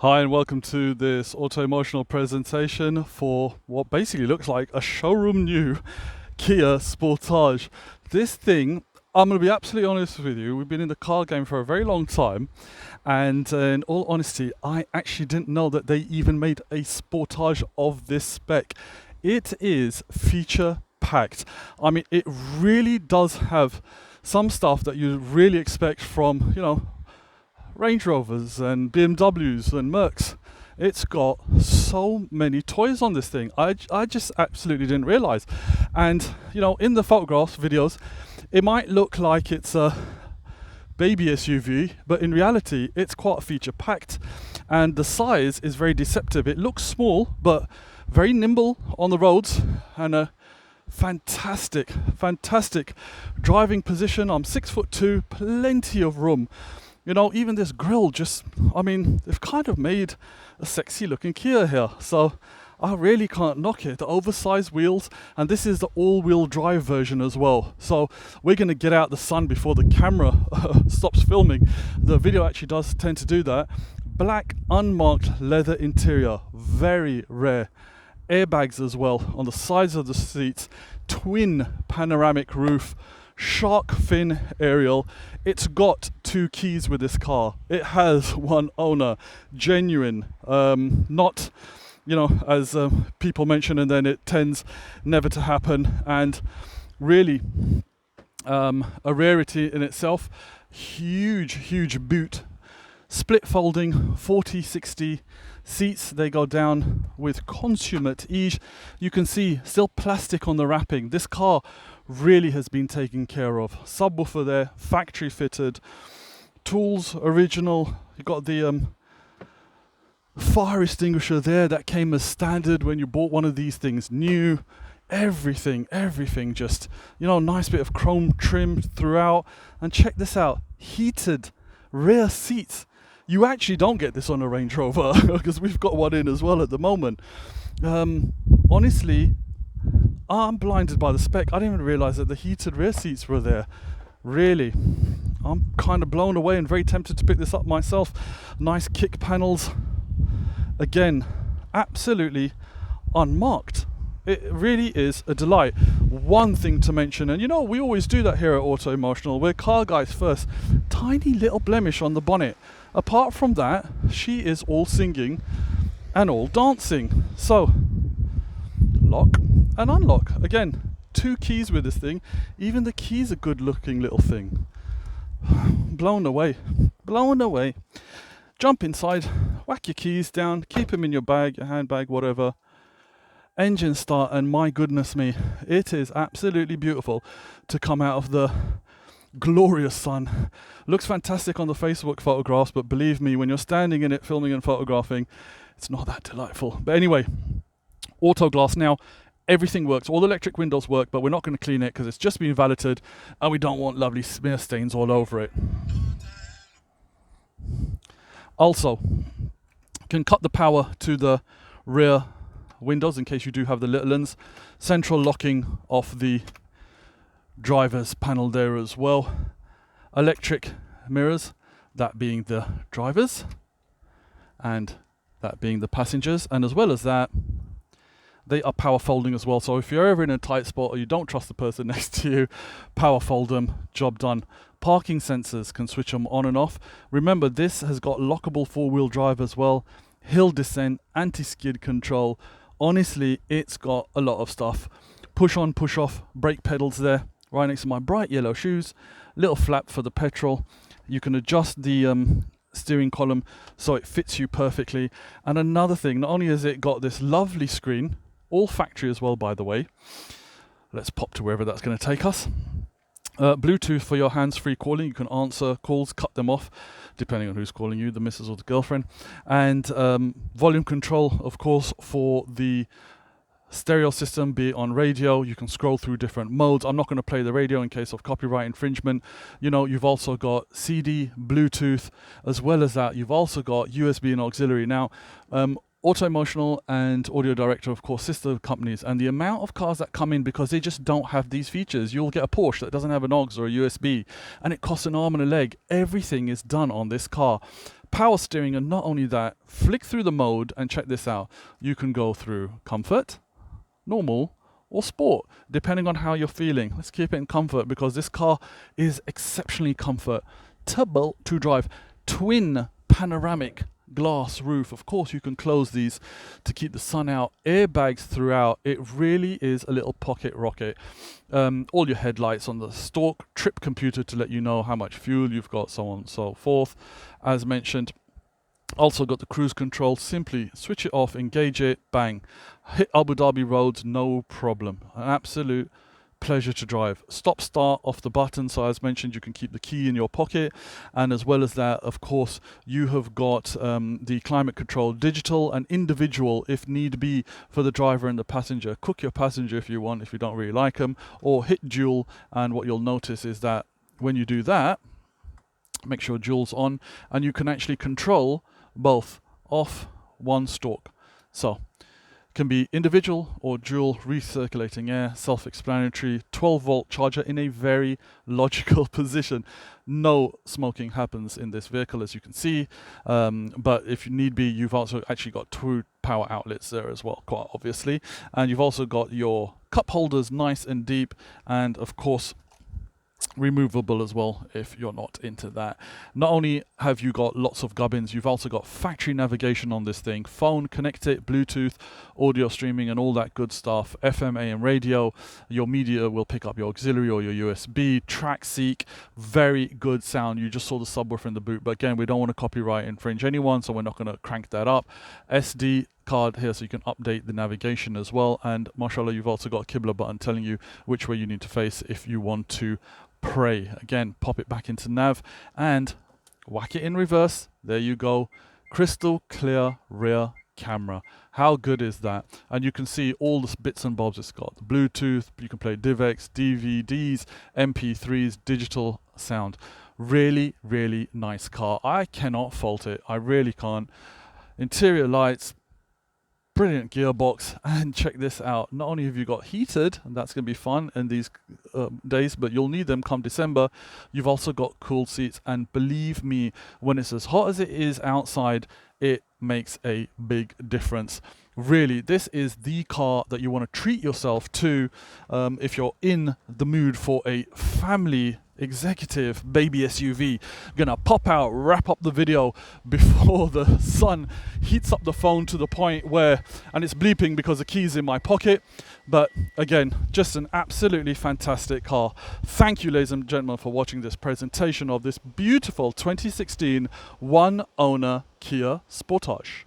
Hi and welcome to this Autoemotional presentation for what basically looks like a showroom new Kia Sportage. This thing, I'm going to be absolutely honest with you, we've been in the car game for a very long time, and in all honesty, I actually didn't know that they even made a Sportage of this spec. It is feature packed. I mean, it really does have some stuff that you really expect from, Range Rovers and BMWs and Mercs. It's got so many toys on this thing. I just absolutely didn't realize. And in the photographs, videos, it might look like it's a baby SUV, but in reality it's quite feature packed, and the size is very deceptive. It looks small but very nimble on the roads, and a fantastic driving position. I'm 6'2", plenty of room. Even this grille they've kind of made a sexy looking Kia here. So I really can't knock it. The oversized wheels, and this is the all-wheel drive version as well. So we're going to get out the sun before the camera stops filming. The video actually does tend to do that. Black unmarked leather interior, very rare. Airbags as well on the sides of the seats. Twin panoramic roof. Shark fin aerial. It's got 2 keys with this car. It has one owner, genuine, not as people mention, and then it tends never to happen, and really a rarity in itself. Huge boot, split folding 40-60 seats. They go down with consummate ease. You can see still plastic on the wrapping. This car really has been taken care of. Subwoofer there, factory fitted. Tools original. You got the fire extinguisher there that came as standard when you bought one of these things new. Everything just nice bit of chrome trim throughout. And check this out, heated rear seats. You actually don't get this on a Range Rover because we've got one in as well at the moment. Honestly, I'm blinded by the spec. I didn't even realize that the heated rear seats were there. Really, I'm kind of blown away and very tempted to pick this up myself. Nice kick panels. Again, absolutely unmarked. It really is a delight. One thing to mention, and we always do that here at Autoemotional, we're car guys first. Tiny little blemish on the bonnet. Apart from that, she is all singing and all dancing. So, lock and unlock. Again, 2 keys with this thing. Even the key's a good looking little thing. Blown away. Jump inside, whack your keys down, keep them in your bag, your handbag, whatever. Engine start, and my goodness me, it is absolutely beautiful to come out of the glorious sun. Looks fantastic on the Facebook photographs, but believe me, when you're standing in it filming and photographing, it's not that delightful. But anyway, auto glass now. Everything works. All the electric windows work, but we're not going to clean it because it's just been valeted and we don't want lovely smear stains all over it. Also, can cut the power to the rear windows in case you do have the little ones. Central locking off the driver's panel there as well. Electric mirrors, that being the drivers and that being the passengers, and as well as that, they are power folding as well. So if you're ever in a tight spot or you don't trust the person next to you, power fold them, job done. Parking sensors, can switch them on and off. Remember, this has got lockable 4-wheel drive as well, hill descent, anti-skid control. Honestly, it's got a lot of stuff. Push on, push off, brake pedals there, right next to my bright yellow shoes. Little flap for the petrol. You can adjust the steering column so it fits you perfectly. And another thing, not only has it got this lovely screen, all factory as well, by the way. Let's pop to wherever that's going to take us. Bluetooth for your hands-free calling. You can answer calls, cut them off, depending on who's calling you, the missus or the girlfriend. And volume control, of course, for the stereo system, be it on radio. You can scroll through different modes. I'm not going to play the radio in case of copyright infringement. You've also got CD, Bluetooth. As well as that, you've also got USB and auxiliary. Now, Autoemotional and Audio Director, of course, sister companies, and the amount of cars that come in because they just don't have these features. You'll get a Porsche that doesn't have an aux or a USB, and it costs an arm and a leg. Everything is done on this car. power steering, and not only that, flick through the mode and check this out. You can go through comfort, normal, or sport, depending on how you're feeling. Let's keep it in comfort because this car is exceptionally comfortable to drive. Twin panoramic glass roof. Of course, you can close these to keep the sun out. Airbags throughout. It really is a little pocket rocket. All your headlights on the stalk. Trip computer to let you know how much fuel you've got, so on and so forth. As mentioned, also got the cruise control. Simply switch it off, engage it, bang. Hit Abu Dhabi roads, no problem. An absolute pleasure to drive. Stop start off the button, so as mentioned, you can keep the key in your pocket, and as well as that, of course, you have got the climate control, digital and individual if need be for the driver and the passenger. Cook your passenger if you want, if you don't really like them, or hit dual, and what you'll notice is that when you do that, make sure dual's on, and you can actually control both off one stalk. So can be individual or dual, recirculating air, self-explanatory, 12-volt charger in a very logical position. No smoking happens in this vehicle, as you can see, but if you need be, you've also actually got 2 power outlets there as well, quite obviously, and you've also got your cup holders nice and deep, and of course removable as well if you're not into that. Not only have you got lots of gubbins, you've also got factory navigation on this thing, phone, connect it, Bluetooth, audio streaming and all that good stuff, FM, AM radio. Your media will pick up your auxiliary or your USB, track seek, very good sound. You just saw the subwoofer in the boot, but again, we don't want to copyright infringe anyone, so we're not going to crank that up. SD card here so you can update the navigation as well, and mashallah, you've also got a Qibla button telling you which way you need to face if you want to pray. Again, pop it back into nav and whack it in reverse. There you go. Crystal clear rear camera. How good is that? And you can see all the bits and bobs it's got. Bluetooth, you can play DivX, DVDs, MP3s, digital sound. Really, really nice car. I cannot fault it. I really can't. Interior lights, brilliant gearbox, and check this out. Not only have you got heated, and that's going to be fun in these days, but you'll need them come December. You've also got cooled seats, and believe me, when it's as hot as it is outside, it makes a big difference. Really, this is the car that you want to treat yourself to if you're in the mood for a family executive baby SUV. Gonna pop out, wrap up the video before the sun heats up the phone to the point where, and it's bleeping because the key's in my pocket, but again, just an absolutely fantastic car. Thank you, ladies and gentlemen, for watching this presentation of this beautiful 2016 one owner Kia Sportage.